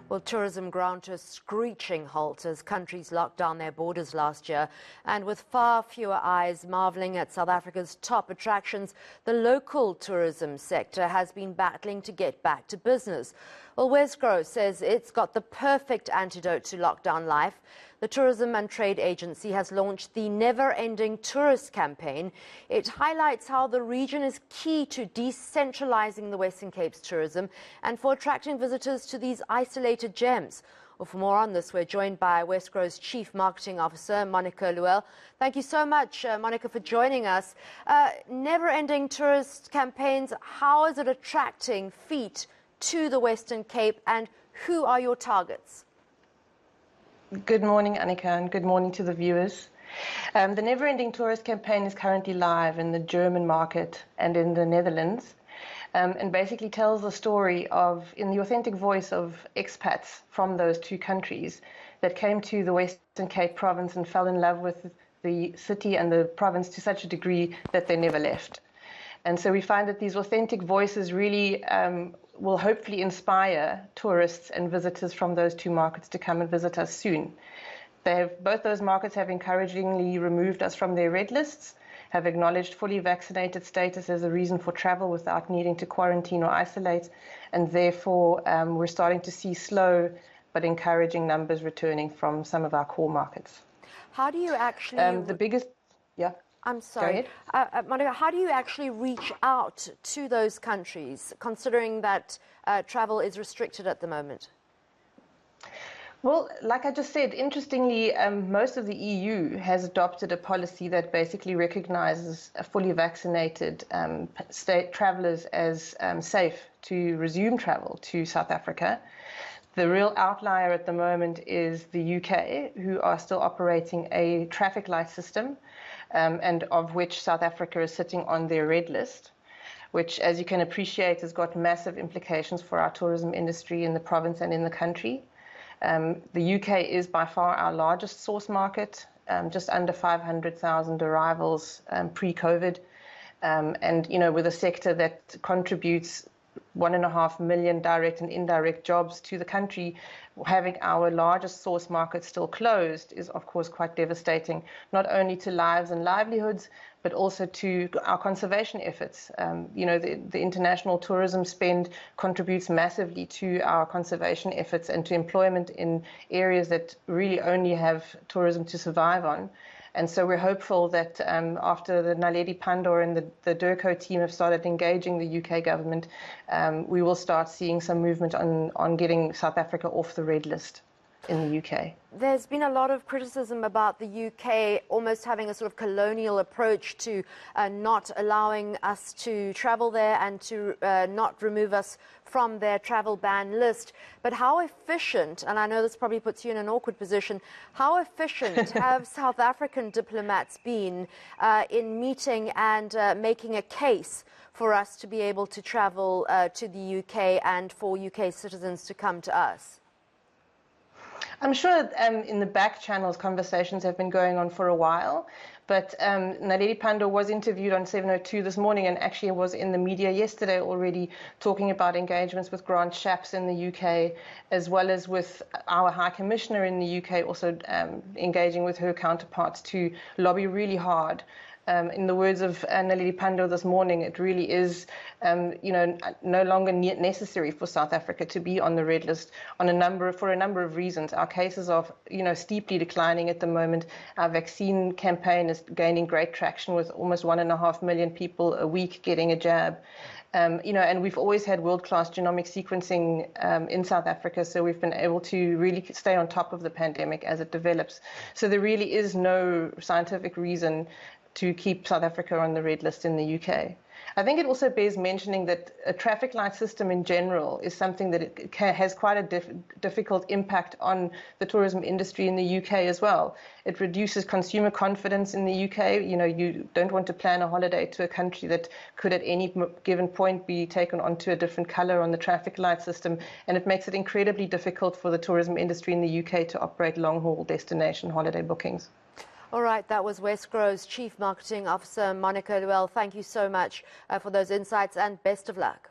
Well, tourism ground to a screeching halt as countries locked down their borders last year. And with far fewer eyes marvelling at South Africa's top attractions, the local tourism sector has been battling to get back to business. Well, Wesgro says it's got the perfect antidote to lockdown life. The Tourism and Trade Agency has launched the Never-Ending Tourist campaign. It highlights how the region is key to decentralising the Western Cape's tourism and for attracting visitors to these isolated gems. Well, for more on this, we're joined by Wesgro's Chief Marketing Officer, Iuel. Thank you so much, Monica, for joining us. Never-Ending Tourist campaigns, how is it attracting feet to the Western Cape, and who are your targets? Good morning, Annika, and good morning to the viewers. The Never-Ending Tourist campaign is currently live in the German market and in the Netherlands, and basically tells the story in the authentic voice of expats from those two countries that came to the Western Cape province and fell in love with the city and the province to such a degree that they never left. And so we find that these authentic voices really will hopefully inspire tourists and visitors from those two markets to come and visit us soon. Both those markets have encouragingly removed us from their red lists, have acknowledged fully vaccinated status as a reason for travel without needing to quarantine or isolate, and therefore we're starting to see slow but encouraging numbers returning from some of our core markets. How do you actually... I'm sorry. Monica, how do you actually reach out to those countries, considering that travel is restricted at the moment? Well, like I just said, interestingly, most of the EU has adopted a policy that basically recognizes fully vaccinated state travelers as safe to resume travel to South Africa. The real outlier at the moment is the UK, who are still operating a traffic light system, and of which South Africa is sitting on their red list, which, as you can appreciate, has got massive implications for our tourism industry in the province and in the country. The UK is by far our largest source market, just under 500,000 arrivals pre-COVID, and with a sector that contributes 1.5 million direct and indirect jobs to the country, having our largest source market still closed is, of course, quite devastating, not only to lives and livelihoods, but also to our conservation efforts. The international tourism spend contributes massively to our conservation efforts and to employment in areas that really only have tourism to survive on. And so we're hopeful that after the Naledi Pandor and the DIRCO team have started engaging the UK government, we will start seeing some movement on getting South Africa off the red list in the UK. There's been a lot of criticism about the UK almost having a sort of colonial approach to not allowing us to travel there and to not remove us from their travel ban list. But how efficient, and I know this probably puts you in an awkward position, how efficient have South African diplomats been in meeting and making a case for us to be able to travel to the UK and for UK citizens to come to us? I'm sure in the back channels conversations have been going on for a while, but Naledi Pandor was interviewed on 702 this morning and actually was in the media yesterday already talking about engagements with Grant Shapps in the UK, as well as with our High Commissioner in the UK, also engaging with her counterparts to lobby really hard. In the words of Naledi Pandor this morning, it really is, no longer necessary for South Africa to be on the red list for a number of reasons. Our cases are, steeply declining at the moment. Our vaccine campaign is gaining great traction with almost 1.5 million people a week getting a jab. And we've always had world-class genomic sequencing in South Africa, so we've been able to really stay on top of the pandemic as it develops. So there really is no scientific reason to keep South Africa on the red list in the UK. I think it also bears mentioning that a traffic light system in general is something that has quite a difficult impact on the tourism industry in the UK as well. It reduces consumer confidence in the UK. You don't want to plan a holiday to a country that could at any given point be taken onto a different colour on the traffic light system, and it makes it incredibly difficult for the tourism industry in the UK to operate long-haul destination holiday bookings. All right, that was Wesgro's Chief Marketing Officer, Iuel. Thank you so much for those insights and best of luck.